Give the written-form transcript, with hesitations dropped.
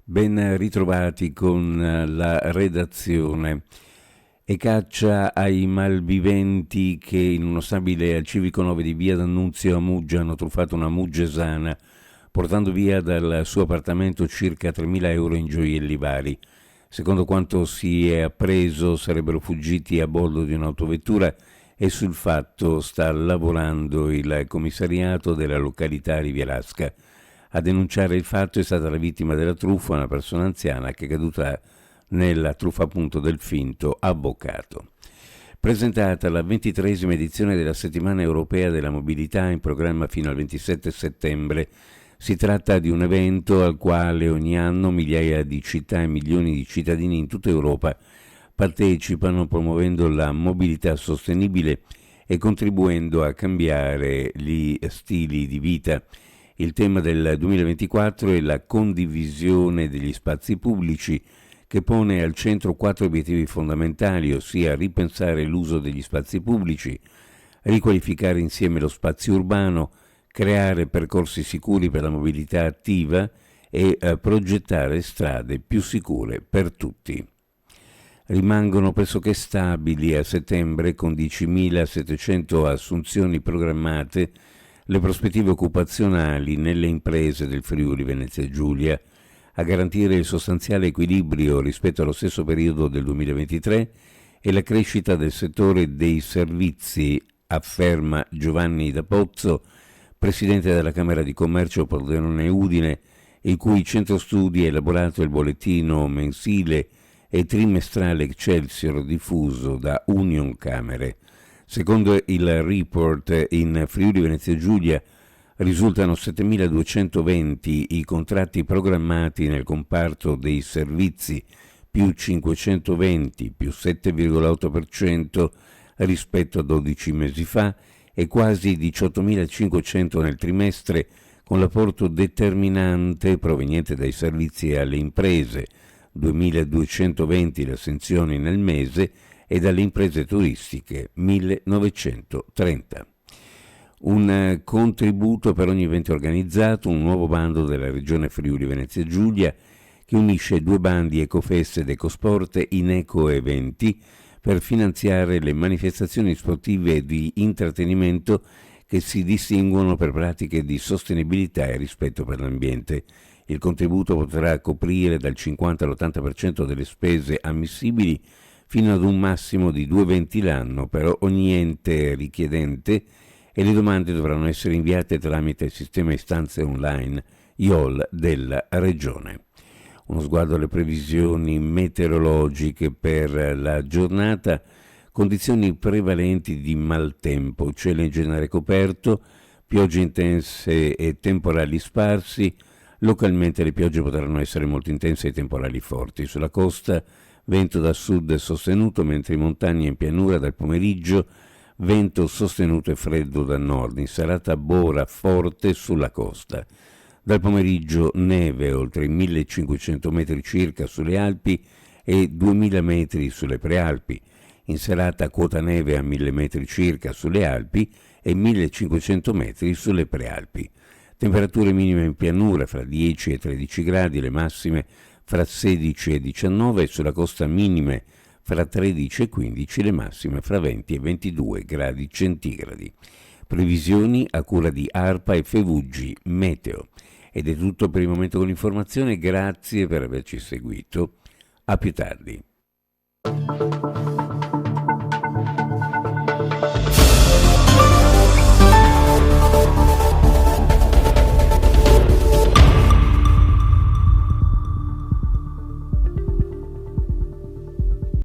Ben ritrovati con la redazione. E caccia ai malviventi che in uno stabile al civico 9 di via D'Annunzio a Muggia hanno truffato una muggesana, portando via dal suo appartamento circa 3.000 euro in gioielli vari. Secondo quanto si è appreso, sarebbero fuggiti a bordo di un'autovettura e sul fatto sta lavorando il commissariato della località Rivierasca. A denunciare il fatto è stata la vittima della truffa, una persona anziana che è caduta nella truffa appunto del finto avvocato. Presentata la 23esima edizione della Settimana Europea della Mobilità in programma fino al 27 settembre, si tratta di un evento al quale ogni anno migliaia di città e milioni di cittadini in tutta Europa partecipano promuovendo la mobilità sostenibile e contribuendo a cambiare gli stili di vita. Il tema del 2024 è la condivisione degli spazi pubblici, che pone al centro 4 obiettivi fondamentali, ossia ripensare l'uso degli spazi pubblici, riqualificare insieme lo spazio urbano, creare percorsi sicuri per la mobilità attiva e progettare strade più sicure per tutti. Rimangono pressoché stabili a settembre, con 10.700 assunzioni programmate, le prospettive occupazionali nelle imprese del Friuli Venezia Giulia. A garantire il sostanziale equilibrio rispetto allo stesso periodo del 2023 e la crescita del settore dei servizi, afferma Giovanni Da Pozzo, presidente della Camera di Commercio Pordenone Udine, il cui centro studi ha elaborato il bollettino mensile e trimestrale Excelsior diffuso da Union Camere. Secondo il report, in Friuli Venezia Giulia risultano 7.220 i contratti programmati nel comparto dei servizi, più 520, più 7,8% rispetto a 12 mesi fa, e quasi 18.500 nel trimestre, con l'apporto determinante proveniente dai servizi alle imprese, 2.220 le assunzioni nel mese, e dalle imprese turistiche 1.930. Un contributo per ogni evento organizzato, un nuovo bando della Regione Friuli Venezia Giulia che unisce due bandi Ecofest ed Ecosport in eco-eventi per finanziare le manifestazioni sportive di intrattenimento che si distinguono per pratiche di sostenibilità e rispetto per l'ambiente. Il contributo potrà coprire dal 50 all'80% delle spese ammissibili fino ad un massimo di 2 eventi l'anno per ogni ente richiedente, e le domande dovranno essere inviate tramite il sistema istanze online IOL della Regione. Uno sguardo alle previsioni meteorologiche per la giornata: condizioni prevalenti di maltempo, cielo in genere coperto, piogge intense e temporali sparsi. Localmente le piogge potranno essere molto intense e temporali forti. Sulla costa vento da sud sostenuto, mentre in montagna e in pianura dal pomeriggio vento sostenuto e freddo da nord. In serata bora forte sulla costa. Dal pomeriggio neve oltre i 1.500 metri circa sulle Alpi e 2.000 metri sulle Prealpi. In serata quota neve a 1.000 metri circa sulle Alpi e 1.500 metri sulle Prealpi. Temperature minime in pianura fra 10 e 13 gradi, le massime fra 16 e 19, e sulla costa minime fra 13 e 15, le massime fra 20 e 22 gradi centigradi. Previsioni a cura di ARPA e Fevugi Meteo. Ed è tutto per il momento con l'informazione, grazie per averci seguito. A più tardi.